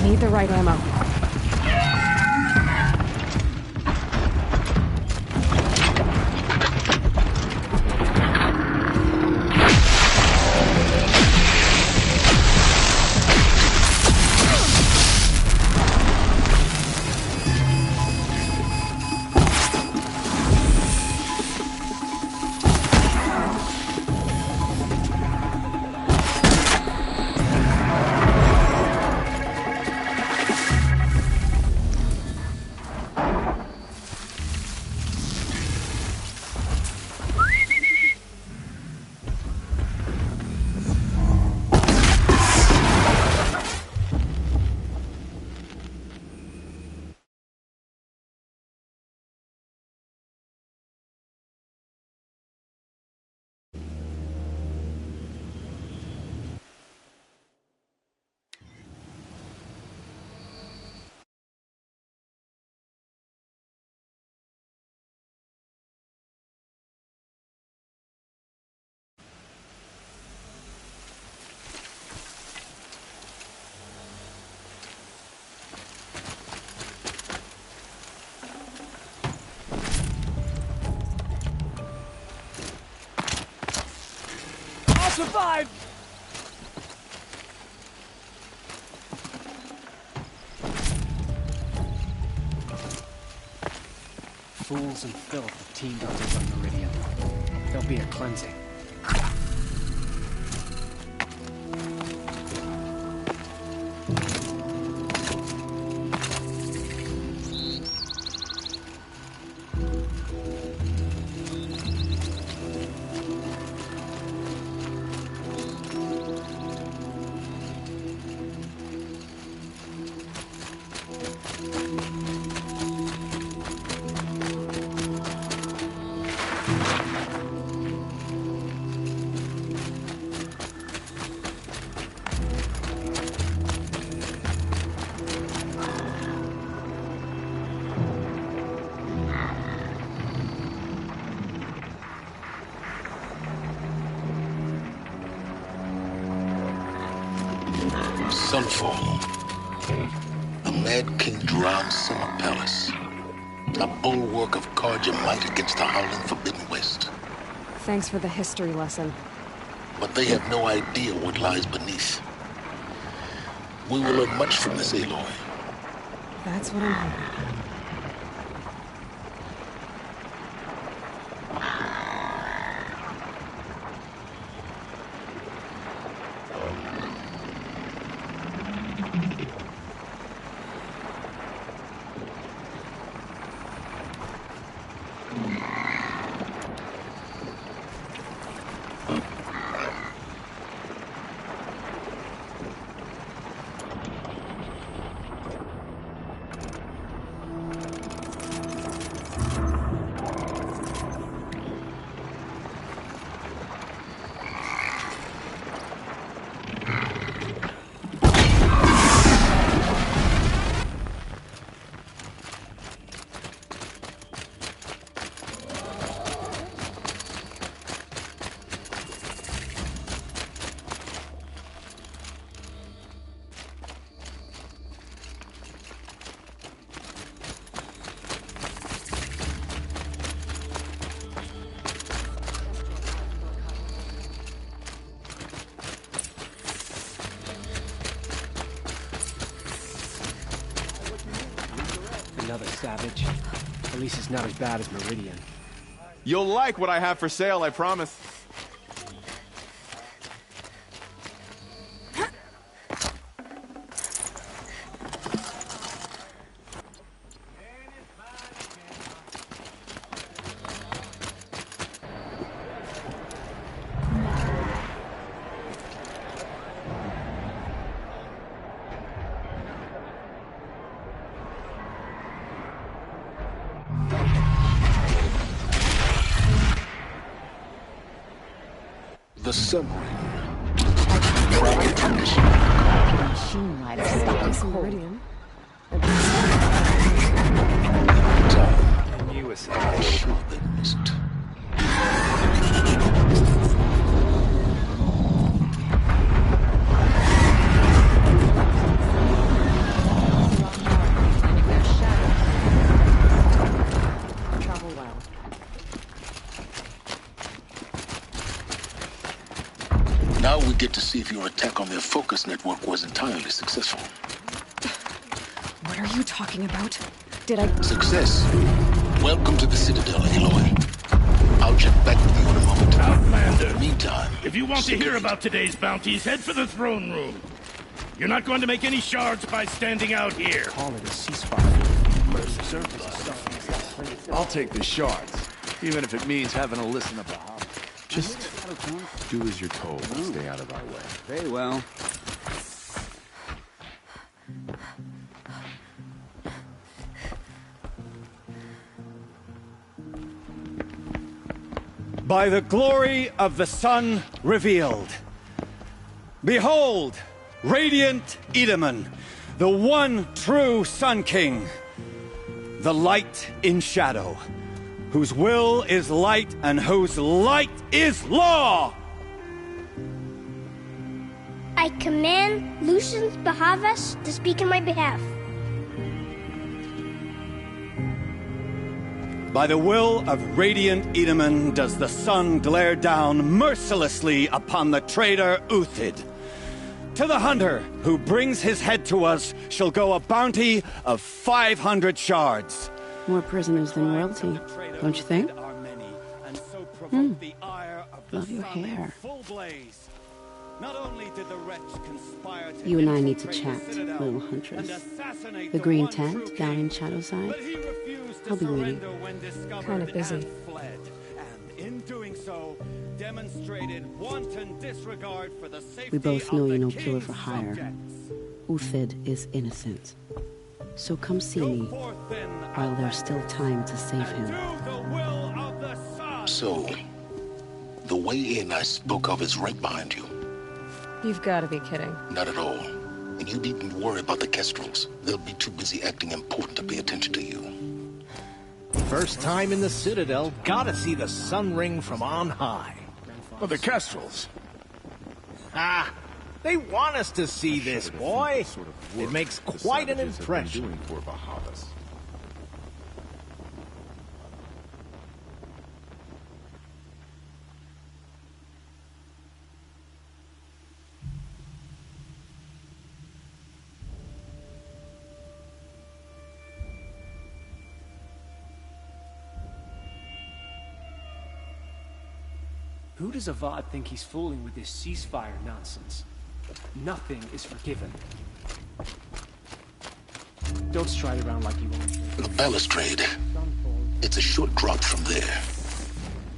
Need the right ammo. Survive! Fools and filth have teamed up to run Meridian. There'll be a cleansing. Sunfall. A mad king drowns summer palace. A bulwark of Carja might against the howling forbidden west. Thanks for the history lesson. But they have no idea what lies beneath. We will learn much from this, Aloy. That's what I'm hoping. Another savage. At least it's not as bad as Meridian. You'll like what I have for sale, I promise. The submarine. Machine might have stopped some Meridian. I knew it. I'm sure they missed. Travel well. Now we get to see if your attack on their focus network was entirely successful. What are you talking about? Did I... Success. Welcome to the Citadel, Aloy. I'll check back with you in a moment. Outlander. In the meantime... If you want to hear security. about today's bounties, head for the throne room. You're not going to make any shards by standing out here. Call it a ceasefire. But the surface I'll take the shards, even if it means having to listen to Bahamut. Just do as you're told and stay out of our way. Very well. By the glory of the sun revealed. Behold, radiant Edaman, the one true Sun King, the light in shadow, whose will is light and whose light is law! I command Lucius Bahavas to speak in my behalf. By the will of radiant Edaman does the sun glare down mercilessly upon the traitor Uthid. To the hunter who brings his head to us shall go a bounty of 500 shards. More prisoners than royalty, don't you think? Love your hair. You and I need to chat, little huntress. The green tent down in Shadowside. I'll be waiting. Kind of busy. We both know you're no killer for hire. Uthid is innocent. So come see me while there's still time to save him. So, the way in I spoke of is right behind you. You've got to be kidding. Not at all. And you needn't worry about the Kestrels. They'll be too busy acting important to pay attention to you. First time in the Citadel, gotta see the sun ring from on high. Oh, the Kestrels. Ah, they want us to see this, boy. It makes quite an impression. Doing for Bahavas. Who does Avad think he's fooling with this ceasefire nonsense? Nothing is forgiven. Don't stride around like you won't. The balustrade. It's a short drop from there.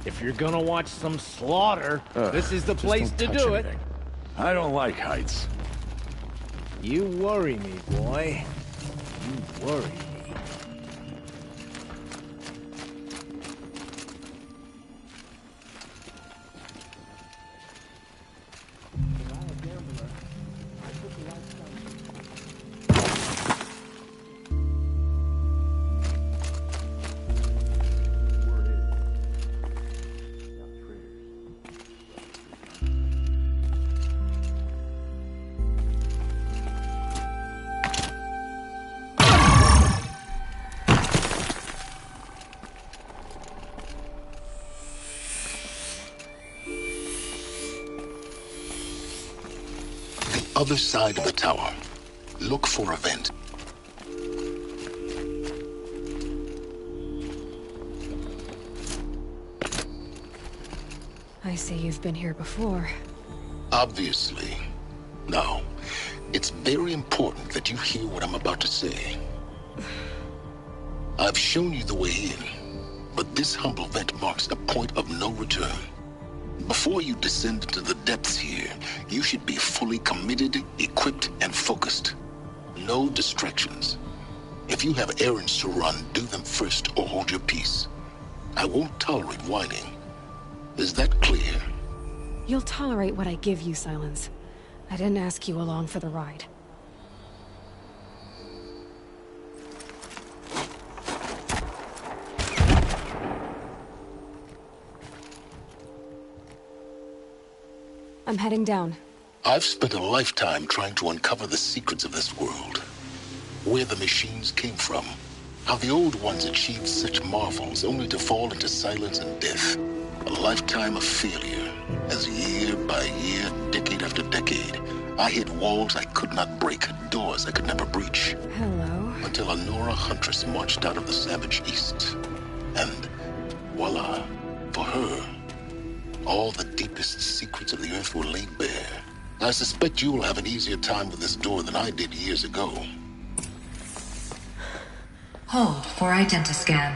If you're gonna watch some slaughter, this is the place to do it. I don't like heights. You worry me, boy. You worry me. Other side of the tower. Look for a vent. I see you've been here before. Obviously. Now, it's very important that you hear what I'm about to say. I've shown you the way in, but this humble vent marks a point of no return. Before you descend into the depths here, you should be fully committed, equipped, and focused. No distractions. If you have errands to run, do them first or hold your peace. I won't tolerate whining. Is that clear? You'll tolerate what I give you, Silence. I didn't ask you along for the ride. I'm heading down. I've spent a lifetime trying to uncover the secrets of this world. Where the machines came from. How the old ones achieved such marvels only to fall into silence and death. A lifetime of failure, as year by year, decade after decade, I hit walls I could not break, doors I could never breach. Hello. Until a Nora huntress marched out of the savage east. And voila, for her, all the deepest secrets of the earth were laid bare. I suspect you will have an easier time with this door than I did years ago. Hold for identiscan.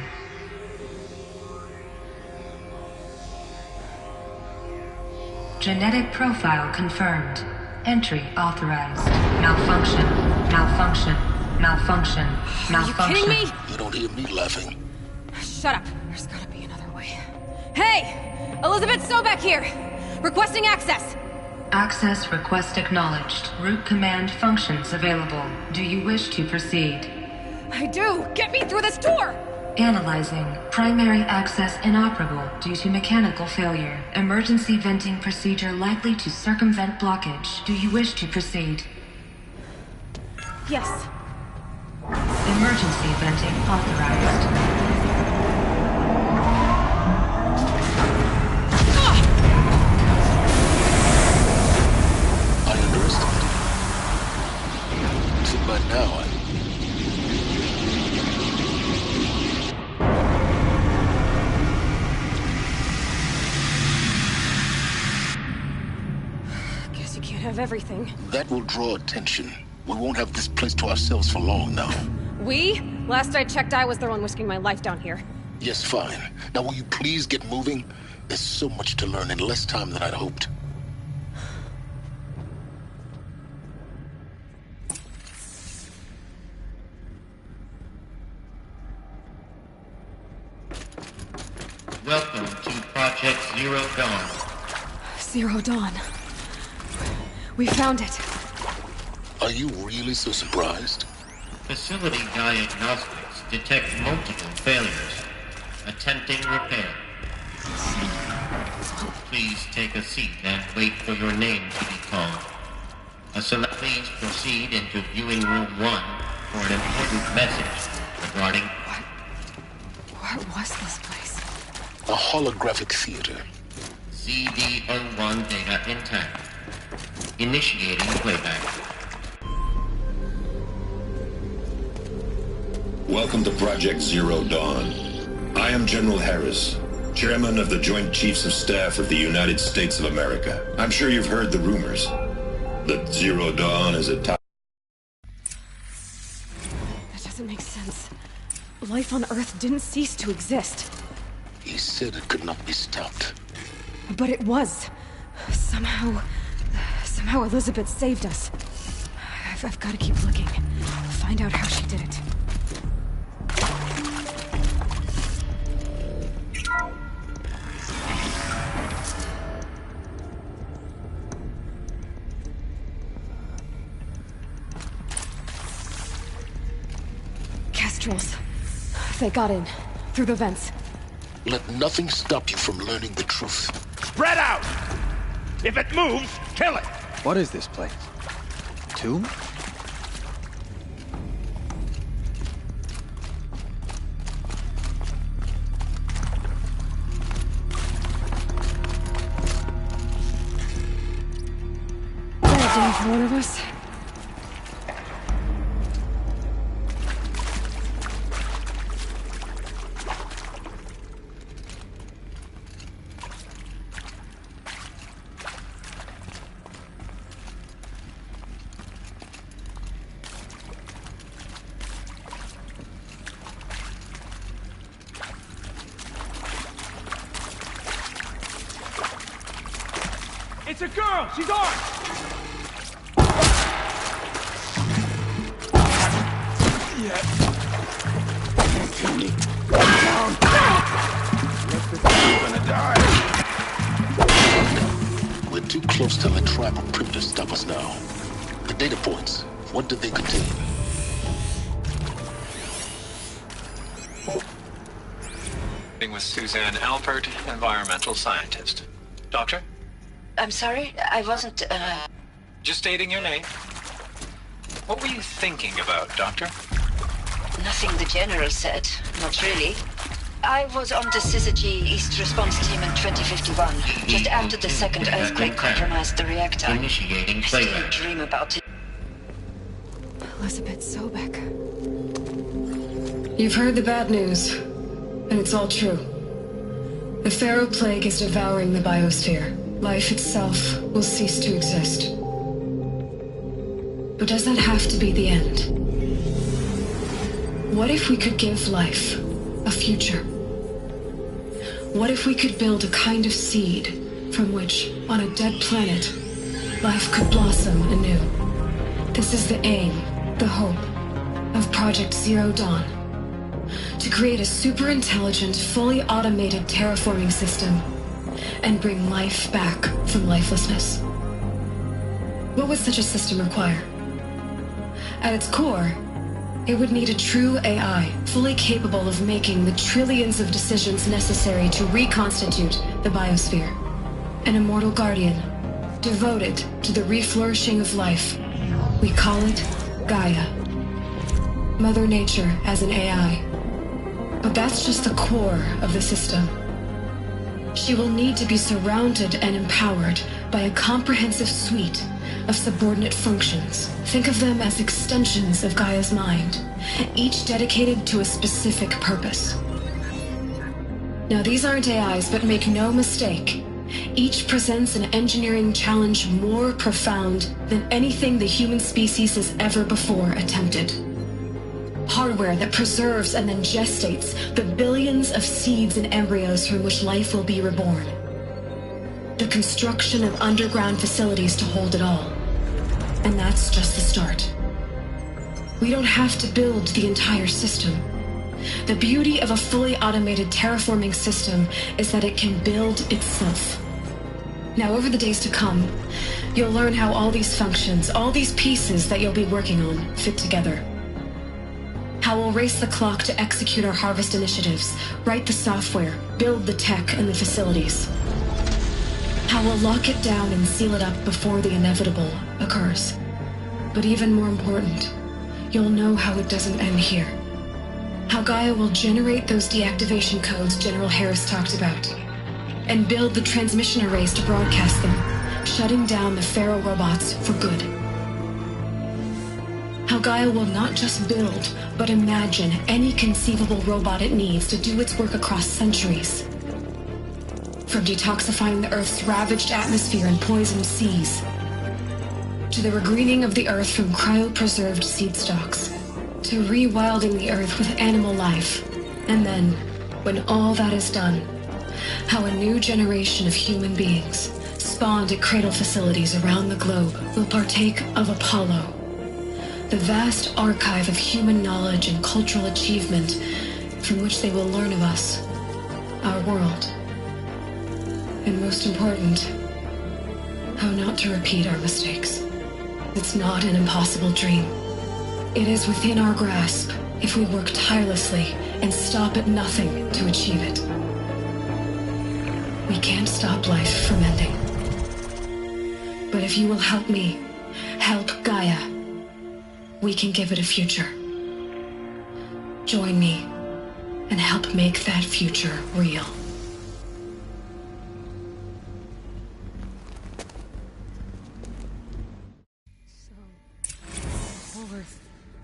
Genetic profile confirmed. Entry authorized. Malfunction. Malfunction. Malfunction. Malfunction. Are you kidding me? You don't hear me laughing. Shut up. There's gotta be another way. Hey! Elizabeth Sobek here! Requesting access! Access request acknowledged. Root command functions available. Do you wish to proceed? I do! Get me through this door! Analyzing. Primary access inoperable due to mechanical failure. Emergency venting procedure likely to circumvent blockage. Do you wish to proceed? Yes. Emergency venting authorized. I underestimated. So by now, Guess you can't have everything. that will draw attention. We won't have this place to ourselves for long now. We? Last I checked, I was the one risking my life down here. Yes, fine. Now will you please get moving? There's so much to learn in less time than I'd hoped. Welcome to Project Zero Dawn. Zero Dawn. We found it. Are you really so surprised? Facility diagnostics detect multiple failures. Attempting repair. Please take a seat and wait for your name to be called. Please proceed into viewing room 1 for an important message regarding... What was this place? A holographic theater. CD01 data intact. Initiating playback. Welcome to Project Zero Dawn. I am General Harris, Chairman of the Joint Chiefs of Staff of the United States of America. I'm sure you've heard the rumors that Zero Dawn is a top... That doesn't make sense. Life on Earth didn't cease to exist. He said it could not be stopped. But it was. Somehow Elizabeth saved us. I've got to keep looking. Find out how she did it. Kestrels. They got in. Through the vents. Let nothing stop you from learning the truth. Spread out! If it moves, kill it! What is this place? Tomb? Bad day for one of us. It's a girl! She's armed! Kill me. Down. Let this girl gonna die. We're too close to the trap of Prip to stop us now. The data points, what do they contain? With Suzanne Alpert, environmental scientist. Doctor? I'm sorry, I wasn't, Just stating your name. What were you thinking about, Doctor? Nothing the General said. Not really. I was on the Syzygy East Response Team in 2051, just after the second earthquake compromised the reactor. Initiating I playback. still dream about it. Elizabeth Sobek. You've heard the bad news, and it's all true. The Pharaoh Plague is devouring the biosphere. Life itself will cease to exist. But does that have to be the end? What if we could give life a future? What if we could build a kind of seed from which, on a dead planet, life could blossom anew? This is the aim, the hope, of Project Zero Dawn. To create a super-intelligent, fully automated terraforming system and bring life back from lifelessness. What would such a system require? At its core, it would need a true AI, fully capable of making the trillions of decisions necessary to reconstitute the biosphere. An immortal guardian, devoted to the reflourishing of life. We call it Gaia. Mother Nature as an AI. But that's just the core of the system. She will need to be surrounded and empowered by a comprehensive suite of subordinate functions. Think of them as extensions of Gaia's mind, each dedicated to a specific purpose. Now, these aren't AIs, but make no mistake, each presents an engineering challenge more profound than anything the human species has ever before attempted. Hardware that preserves and then gestates the billions of seeds and embryos from which life will be reborn. The construction of underground facilities to hold it all. And that's just the start. We don't have to build the entire system. The beauty of a fully automated terraforming system is that it can build itself. Now, over the days to come, you'll learn how all these functions, all these pieces that you'll be working on, fit together. How we'll race the clock to execute our harvest initiatives, write the software, build the tech and the facilities. How we'll lock it down and seal it up before the inevitable occurs. But even more important, you'll know how it doesn't end here. How Gaia will generate those deactivation codes General Harris talked about, and build the transmission arrays to broadcast them, shutting down the Pharaoh robots for good. How Gaia will not just build, but imagine any conceivable robot it needs to do its work across centuries. From detoxifying the Earth's ravaged atmosphere and poisoned seas, to the regreening of the Earth from cryopreserved seed stalks, to rewilding the Earth with animal life. And then, when all that is done, how a new generation of human beings, spawned at cradle facilities around the globe, will partake of Apollo, the vast archive of human knowledge and cultural achievement from which they will learn of us, our world. And most important, how not to repeat our mistakes. It's not an impossible dream. It is within our grasp if we work tirelessly and stop at nothing to achieve it. We can't stop life from ending. But if you will help me, help Gaia, we can give it a future. Join me and help make that future real.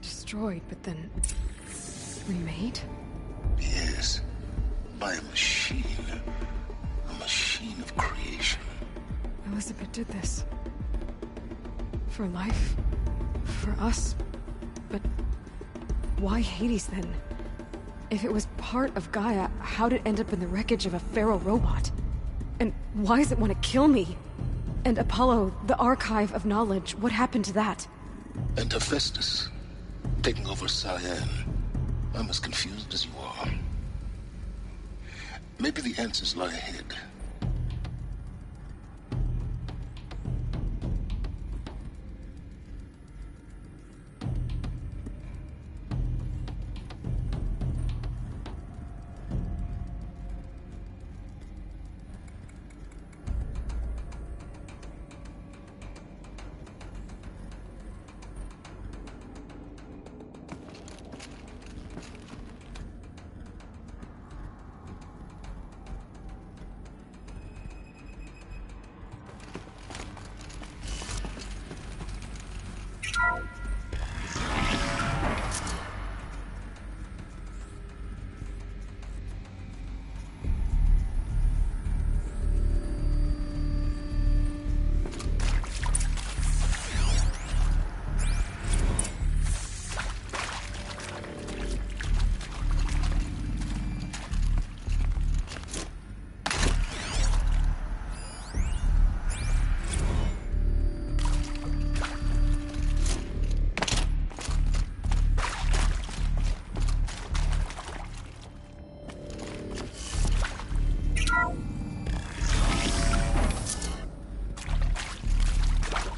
Destroyed, but then remade? Yes, by a machine of creation. Elizabeth did this. For life? For us? But why Hades then? If it was part of Gaia, how'd it end up in the wreckage of a Pharaoh robot? And why does it want to kill me? And Apollo, the archive of knowledge, what happened to that? And Hephaestus, taking over Cyan. I'm as confused as you are. Maybe the answers lie ahead.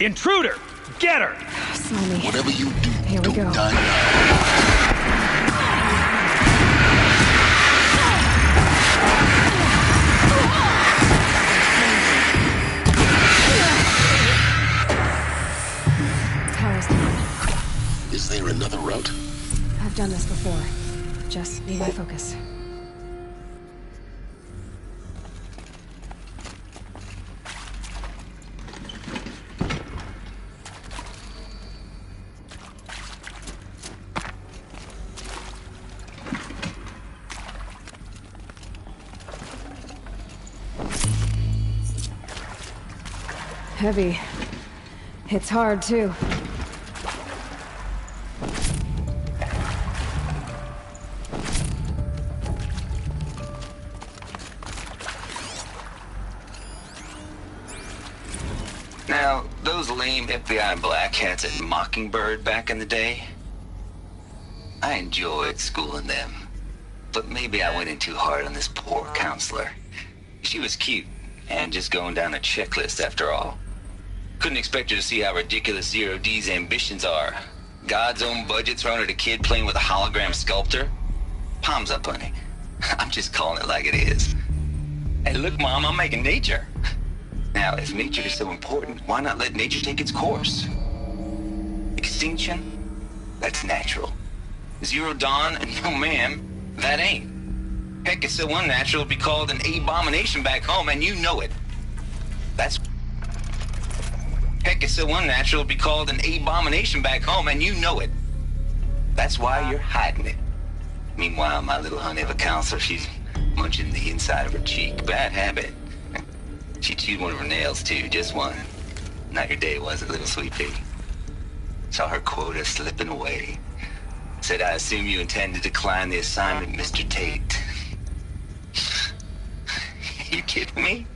Intruder! Get her! Slimy. Whatever you do, Here we go. die now. Power's down. Is there another route? I've done this before. Just need my focus. Heavy. Hits hard, too. Now, those lame FBI black hats at Mockingbird back in the day, I enjoyed schooling them. But maybe I went in too hard on this poor counselor. She was cute, and just going down a checklist after all. Couldn't expect her to see how ridiculous Zero D's ambitions are. God's own budget thrown at a kid playing with a hologram sculptor? Palms up, honey. I'm just calling it like it is. Hey, look, Mom, I'm making nature. Now, if nature is so important, why not let nature take its course? Extinction? That's natural. Zero Dawn? No, ma'am, that ain't. Heck, it's so unnatural to be called an abomination back home, and you know it. Heck, it's so unnatural to be called an abomination back home, and you know it. That's why you're hiding it. Meanwhile, my little honey of a counselor, she's munching the inside of her cheek. Bad habit. She chewed one of her nails, too, just one. Not your day, was it, little sweet pea? Saw her quota slipping away. Said, I assume you intend to decline the assignment, Mr. Tate. You kidding me?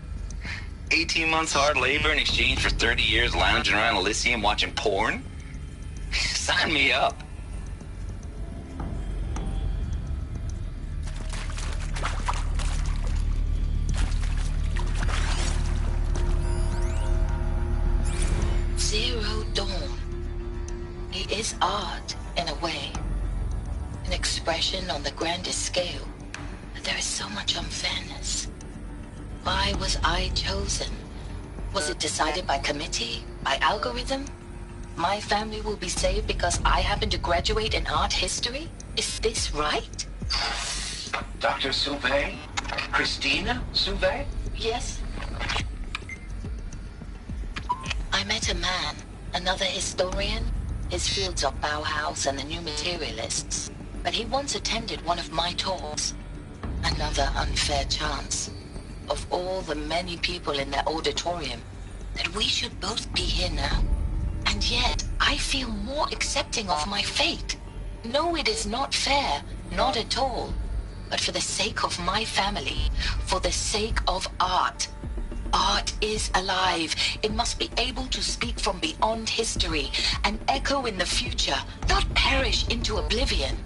18 months hard labor in exchange for 30 years lounging around Elysium watching porn? Sign me up. Zero Dawn. It is art, in a way. An expression on the grandest scale. But there is so much unfairness. Why was I chosen? Was it decided by committee? By algorithm? My family will be saved because I happen to graduate in art history? Is this right? Dr. Sauvé? Christina Sauvé? Yes. I met a man, another historian. His fields are Bauhaus and the New Materialists. But he once attended one of my talks. Another unfair chance. Of all the many people in that auditorium, that we should both be here now. And yet, I feel more accepting of my fate. No, it is not fair, not at all. But for the sake of my family, for the sake of art, Art is alive. It must be able to speak from beyond history and echo in the future, not perish into oblivion.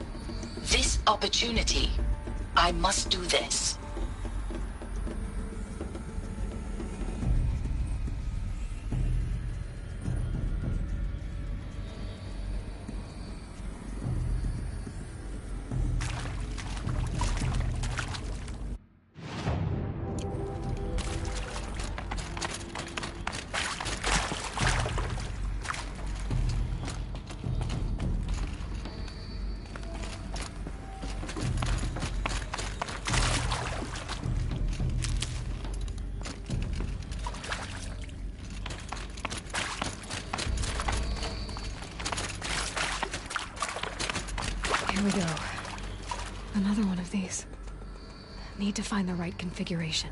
This opportunity, I must do this. Here we go. Another one of these. Need to find the right configuration.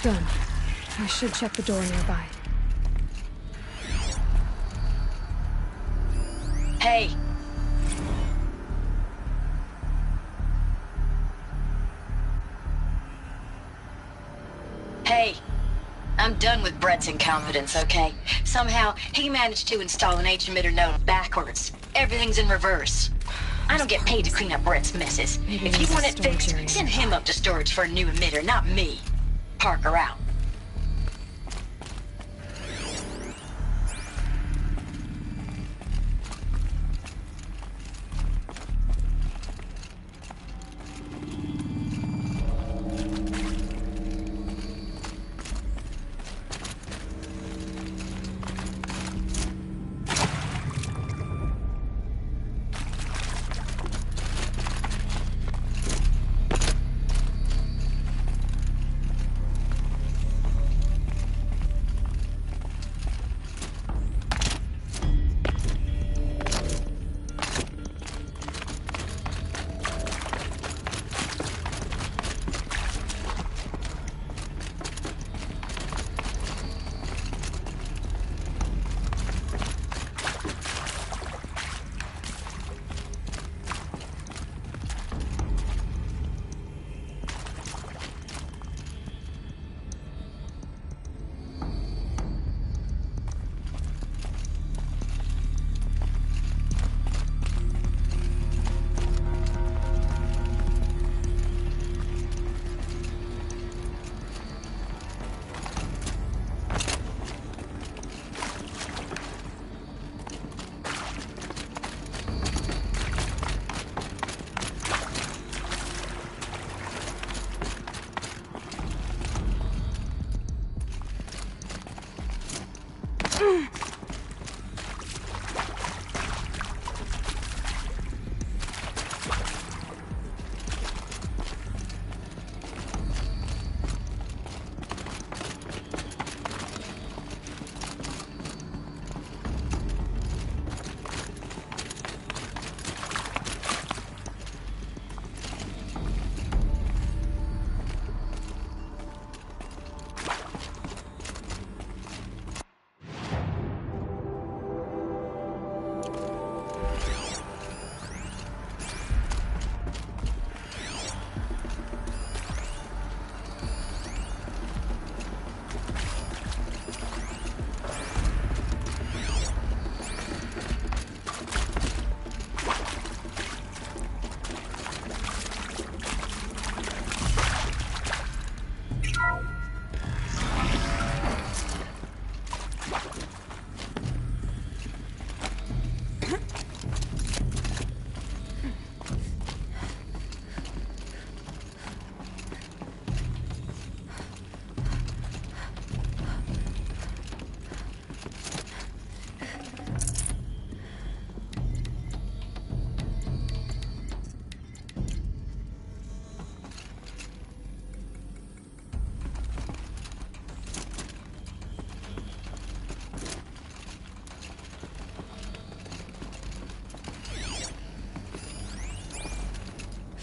Done. I should check the door nearby. Hey! Hey! I'm done with Brett's incompetence, okay? Somehow, he managed to install an H-emitter node backwards. Everything's in reverse. I don't get paid to clean up Brett's messes. If you want it fixed, send him up to storage for a new emitter, not me. Parker out.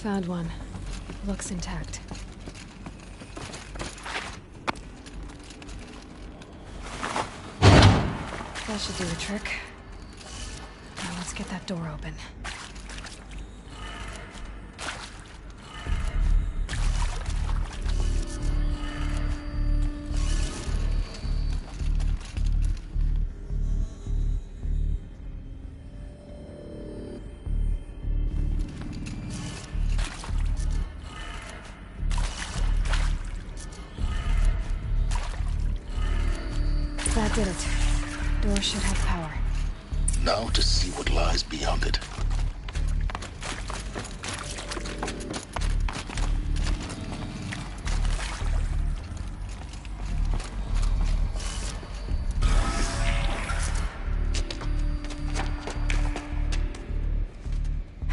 Found one. Looks intact. That should do the trick. Now let's get that door open. That did it. Door should have power. Now to see what lies beyond it.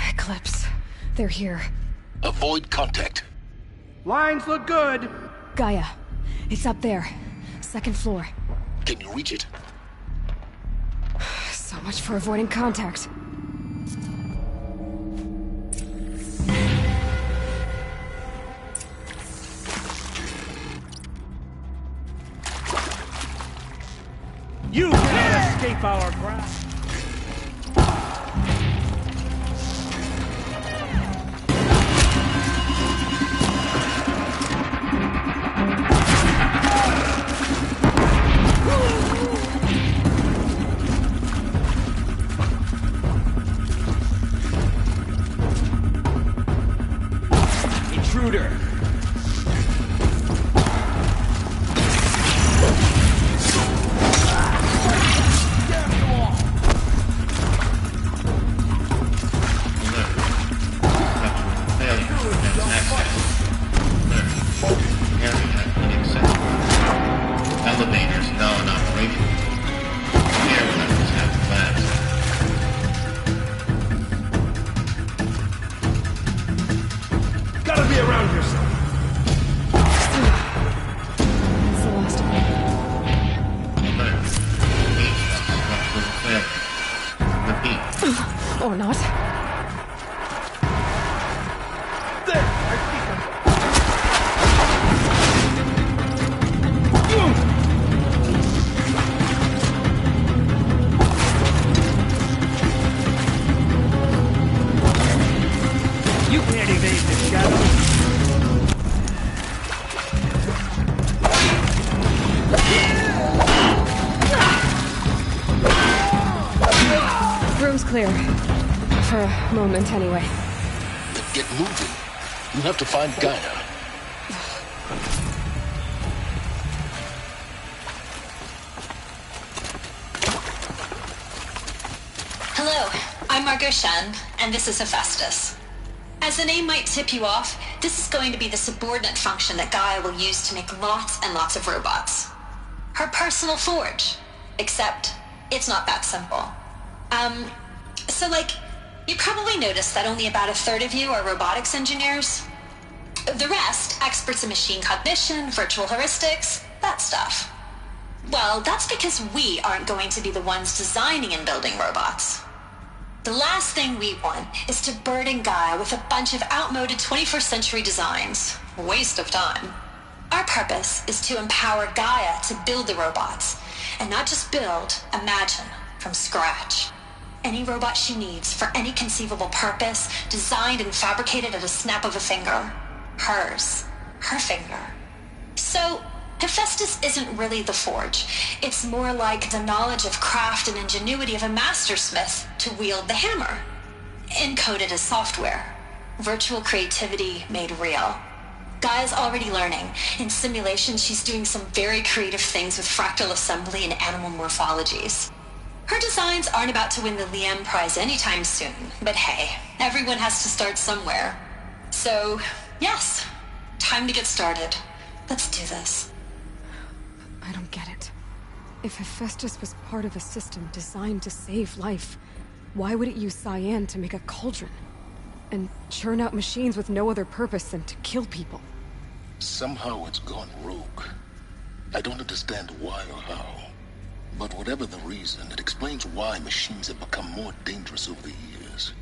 Eclipse. They're here. Avoid contact. Lines look good. Gaia. It's up there. Second floor. Can you reach it? So much for avoiding contact. You cannot escape our grasp. Intruder! Elevators now in operation. Air levels have collapsed. Gotta be around here somewhere. That's the last of them. Alert. HVAC structural failure. Repeat. Or not. You can't evade this shadow. Room's clear. For a moment, anyway. Then get moving. You have to find Gaia. Hello, I'm Margot Shen, and this is Hephaestus. As the name might tip you off, this is going to be the subordinate function that Gaia will use to make lots and lots of robots. Her personal forge. Except, it's not that simple. You probably noticed that only about a third of you are robotics engineers. The rest, experts in machine cognition, virtual heuristics, that stuff. Well, that's because we aren't going to be the ones designing and building robots. The last thing we want is to burden Gaia with a bunch of outmoded 21st century designs. Waste of time. Our purpose is to empower Gaia to build the robots, and not just build, imagine, from scratch. Any robot she needs for any conceivable purpose, designed and fabricated at a snap of a finger. Hers. Her finger. So, Hephaestus isn't really the forge. It's more like the knowledge of craft and ingenuity of a mastersmith to wield the hammer. Encoded as software. Virtual creativity made real. Gaia's already learning. In simulation, she's doing some very creative things with fractal assembly and animal morphologies. Her designs aren't about to win the Liam Prize anytime soon, but hey, everyone has to start somewhere. So, yes, time to get started. Let's do this. I don't get it. If Hephaestus was part of a system designed to save life, why would it use cyan to make a cauldron? And churn out machines with no other purpose than to kill people? Somehow it's gone rogue. I don't understand why or how. But whatever the reason, it explains why machines have become more dangerous over the years.